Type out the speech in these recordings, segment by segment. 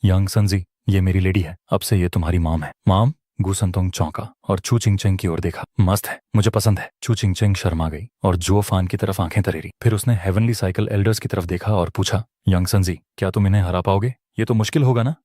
यांग सनजी, ये मेरी लेडी है, अब से ये तुम्हारी मॉम है। मॉम? गु संतोंग चौंका और चू चिंगचेंग की ओर देखा। मस्त है, मुझे पसंद है। चू चिंगचेंग शर्मा गई और जुओ फान की तरफ आंखें तरेरी। फिर उसने हेवनली साइकिल एल्डर्स की तरफ देखा और पूछा, यांग सनजी, क्या तुम इन्हें हरा पाओगे? ये तो मुश्किल होगा ना।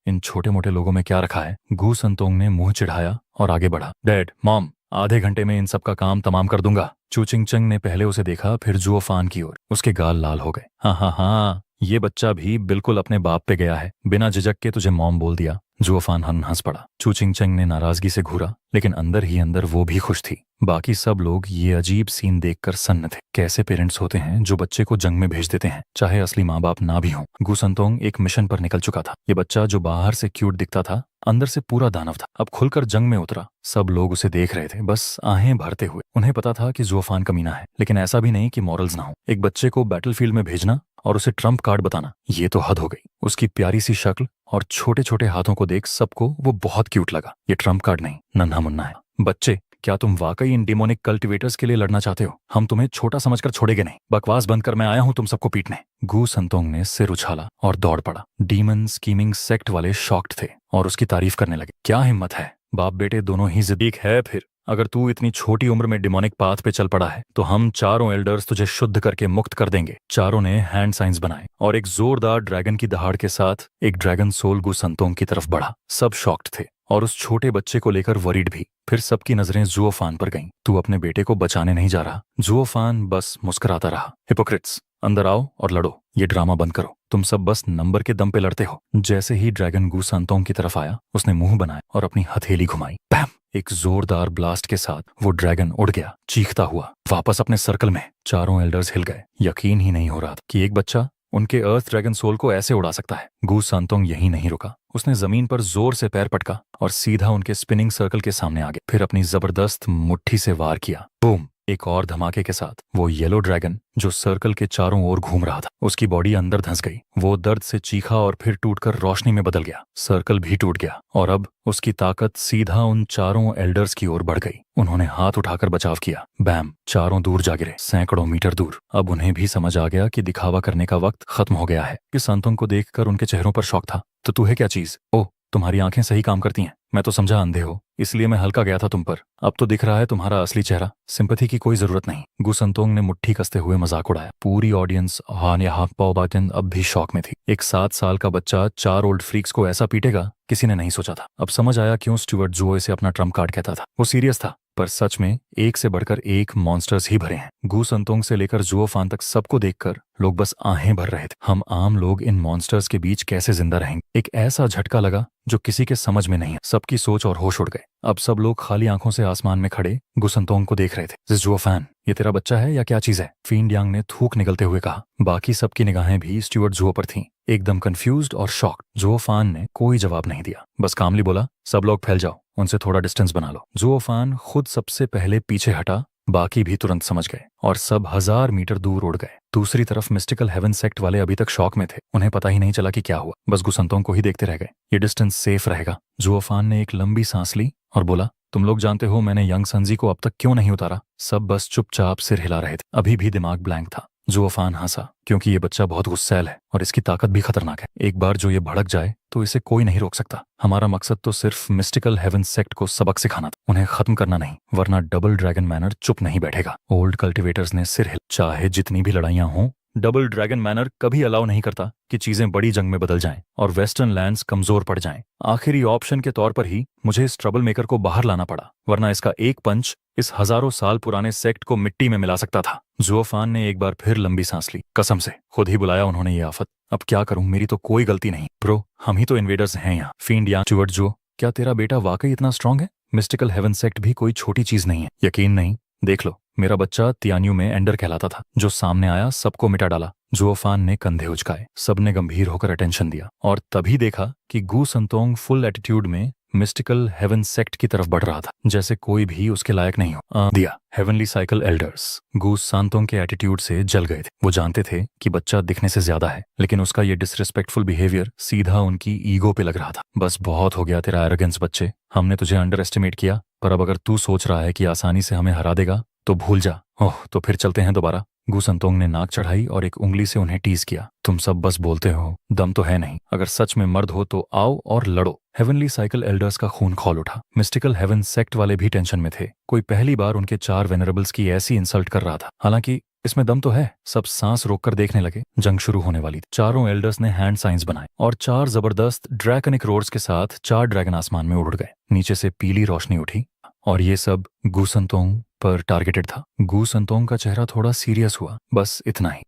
इन छोटे मोटे लोगों में क्या रखा है? गु संतोंग ने मुंह चिढ़ाया और आगे बढ़ा। डैड, मॉम, आधे घंटे में इन सब का काम तमाम कर दूंगा। चू चिंगचेंग ने पहले उसे देखा, फिर जुओ फान की ओर। उसके गाल लाल हो गए। हाँ हाँ हाँ, ये बच्चा भी बिल्कुल अपने बाप पे गया है, बिना झिझक के तुझे मॉम बोल दिया। जुओ फान हंस पड़ा। चू चिंगचेंग ने नाराजगी से घूरा, लेकिन अंदर ही अंदर वो भी खुश थी। बाकी सब लोग ये अजीब सीन देखकर सन्न थे। कैसे पेरेंट्स होते हैं जो बच्चे को जंग में भेज देते हैं, चाहे असली माँ बाप ना भी हों। गु संतोंग एक मिशन पर निकल चुका था। ये बच्चा जो बाहर से क्यूट दिखता था, अंदर से पूरा दानव था। अब खुलकर जंग में उतरा। सब लोग उसे देख रहे थे, बस आहें भरते हुए। उन्हें पता था कि जुओ फान कमीना है, लेकिन ऐसा भी नहीं कि मॉरल्स ना हो। एक बच्चे को बैटलफील्ड में भेजना और उसे ट्रम्प कार्ड बताना, ये तो हद हो गई। उसकी प्यारी सी शक्ल और छोटे छोटे हाथों को देख सबको वो बहुत क्यूट लगा। ये ट्रम्प कार्ड नहीं, नन्हा मुन्ना है। बच्चे, क्या तुम वाकई इन डिमोनिक कल्टिवेटर्स के लिए लड़ना चाहते हो? हम तुम्हें छोटा समझकर छोड़ेंगे नहीं। बकवास बंद कर, मैं आया हूं तुम सबको पीटने। गु संतोंग ने सिर उछाला और दौड़ पड़ा। डीमन स्कीमिंग सेक्ट वाले शॉक्ड थे और उसकी तारीफ करने लगे। क्या हिम्मत है, बाप बेटे दोनों ही जिद्दीक है। फिर अगर तू इतनी छोटी उम्र में डिमोनिक पाथ पे चल पड़ा है, तो हम चारों एल्डर्स तुझे शुद्ध करके मुक्त कर देंगे। चारों ने हैंड साइंस बनाए और एक जोरदार ड्रैगन की दहाड़ के साथ एक ड्रैगन सोल गु संतोंग की तरफ बढ़ा। सब शॉक्ड थे और उस छोटे बच्चे को लेकर वरीड भी। फिर सबकी नजरें जुओ फान पर गईं। तू अपने बेटे को बचाने नहीं जा रहा। जुओ फान बस मुस्कुराता रहा। हिपोक्रिट्स, अंदर आओ और लड़ो। ये ड्रामा बंद करो। तुम सब बस नंबर के दम पे लड़ते हो। जैसे ही ड्रैगन गु संतोंग की तरफ आया, उसने मुंह बनाया और अपनी हथेली घुमाई। पैम! एक जोरदार ब्लास्ट के साथ वो ड्रैगन उड़ गया, चीखता हुआ वापस अपने सर्कल में। चारों एल्डर्स हिल गए। यकीन ही नहीं हो रहा था कि एक बच्चा उनके अर्थ ड्रैगन सोल को ऐसे उड़ा सकता है। गु संतोंग यहीं नहीं रुका। उसने जमीन पर जोर से पैर पटका और सीधा उनके स्पिनिंग सर्कल के सामने आ गया। फिर अपनी जबरदस्त मुट्ठी से वार किया। बूम! एक और धमाके के साथ वो येलो ड्रैगन जो सर्कल के चारों ओर घूम रहा था, उसकी बॉडी अंदर धंस गई। वो दर्द से चीखा और फिर टूटकर रोशनी में बदल गया। सर्कल भी टूट गया और अब उसकी ताकत सीधा उन चारों एल्डर्स की ओर बढ़ गई। उन्होंने हाथ उठाकर बचाव किया। बैम! चारों दूर जा गिरे, सैकड़ों मीटर दूर। अब उन्हें भी समझ आ गया कि दिखावा करने का वक्त खत्म हो गया है। इस संतों को देखकर उनके चेहरों पर शौक था। तो तू है क्या चीज? ओह, तुम्हारी आंखें सही काम करती हैं। मैं तो समझा अंधे हो, इसलिए मैं हल्का गया था तुम पर। अब तो दिख रहा है तुम्हारा असली चेहरा। सिंपैथी की कोई जरूरत नहीं। गु संतोंग ने मुट्ठी कसते हुए मजाक उड़ाया। पूरी ऑडियंस हान या हाफ पाओ बाटन अब भी शौक में थी। एक 7 साल का बच्चा 4 ओल्ड फ्रीक्स को ऐसा पीटेगा, किसी ने नहीं सोचा था। अब समझ आया क्यों स्टुअर्ट जुओ इसे अपना ट्रम्प कार्ड कहता था। वो सीरियस था, पर सच में एक से बढ़कर एक मॉन्स्टर्स ही भरे हैं। गु संतोंग से लेकर जुओ फान तक सबको देखकर लोग बस आहें भर रहे थे। हम आम लोग इन मॉन्स्टर्स के बीच कैसे जिंदा रहेंगे? एक ऐसा झटका लगा जो किसी के समझ में नहीं है। सबकी सोच और होश उड़ गए। अब सब लोग खाली आंखों से आसमान में खड़े गु संतोंग को देख रहे थे। जिस जुओ फैन, ये तेरा बच्चा है या क्या चीज है? फीन यांग ने थूक निकलते हुए कहा। बाकी सबकी निगाहें भी स्टुअर्ट जुओ पर थीं, एकदम कंफ्यूज्ड और शॉक्ड। जुओ फान ने कोई जवाब नहीं दिया, बस कामली बोला, सब लोग फैल जाओ, उनसे थोड़ा डिस्टेंस बना लो। जुओ फान खुद सबसे पहले पीछे हटा, बाकी भी तुरंत समझ गए और सब 1000 मीटर दूर उड़ गए। दूसरी तरफ मिस्टिकल हेवन सेक्ट वाले अभी तक शॉक में थे। उन्हें पता ही नहीं चला कि क्या हुआ, बस गु संतोंग को ही देखते रह गए। ये डिस्टेंस सेफ रहेगा। जुओ फान ने एक लंबी सांस ली और बोला, तुम लोग जानते हो मैंने यंग सनजी को अब तक क्यों नहीं उतारा? सब बस चुपचाप सिर हिला रहे थे। अभी भी दिमाग ब्लैंक था। जुओ फान हंसा, क्योंकि ये बच्चा बहुत गुस्सैल है और इसकी ताकत भी खतरनाक है। एक बार जो ये भड़क जाए तो इसे कोई नहीं रोक सकता। हमारा मकसद तो सिर्फ मिस्टिकल हेवन सेक्ट को सबक सिखाना था, उन्हें खत्म करना नहीं, वरना डबल ड्रैगन मैनर चुप नहीं बैठेगा। ओल्ड कल्टिवेटर्स ने सिर हिल। चाहे जितनी भी लड़ाइयां हों, डबल ड्रैगन मैनर कभी अलाउ नहीं करता कि चीजें बड़ी जंग में बदल जाएं और वेस्टर्न लैंड्स कमजोर पड़ जाएं। आखिरी ऑप्शन के तौर पर ही मुझे इस ट्रबल मेकर को बाहर लाना पड़ा, वरना इसका एक पंच इस हजारों साल पुराने सेक्ट को मिट्टी में मिला सकता था। जुओ फान ने एक बार फिर लंबी सांस ली। कसम से खुद ही बुलाया उन्होंने ये आफत। अब क्या करूं, मेरी तो कोई गलती नहीं। ब्रो, हम ही तो इन्वेडर्स हैं यहाँ। फींड यांग, स्टुअर्ट जुओ, क्या तेरा बेटा वाकई इतना स्ट्रांग है? मिस्टिकल हेवन सेक्ट भी कोई छोटी चीज नहीं है। यकीन नहीं? देख लो, मेरा बच्चा तियान्यू में एंडर कहलाता था, जो सामने आया सबको मिटा डाला। जुओ फान ने कंधे उचकाए। सबने गंभीर होकर अटेंशन दिया और तभी देखा कि गु संतोंग फुल एटीट्यूड में मिस्टिकल हेवन सेक्ट की तरफ बढ़ रहा था, जैसे कोई भी उसके लायक नहीं हो। दिया हेवनली साइकिल एल्डर्स गु संतोंग के एटीट्यूड से जल गए थे। वो जानते थे कि बच्चा दिखने से ज्यादा है, लेकिन उसका ये डिसरिस्पेक्टफुल बिहेवियर सीधा उनकी ईगो पे लग रहा था। बस बहुत हो गया तेरा एरोगेंस बच्चे, हमने तुझे अंडर एस्टिमेट किया, पर अब अगर तू सोच रहा है कि आसानी से हमें हरा देगा तो भूल जा। ओह, तो फिर चलते हैं दोबारा। गूसंतोंग ने नाक चढ़ाई और एक उंगली से उन्हें टीज किया। तुम सब बस बोलते हो, दम तो है नहीं। अगर सच में मर्द हो तो आओ और लड़ो। हेवनली साइकिल एल्डर्स का खून खौल उठा। मिस्टिकल हेवन सेक्ट वाले भी टेंशन में थे। कोई पहली बार उनके 4 वेनरेबल्स की ऐसी इंसल्ट कर रहा था। हालांकि इसमें दम तो है। सब सांस रोककर देखने लगे। जंग शुरू होने वाली थी। चारों एल्डर्स ने हैंड साइंस बनाए और 4 जबरदस्त ड्रैगनिक रोर्स के साथ 4 ड्रैगन आसमान में उड़ गए। नीचे से पीली रोशनी उठी और ये सब गूसंतोंग पर टारगेटेड था। गूसंतोंग का चेहरा थोड़ा सीरियस हुआ, बस इतना ही।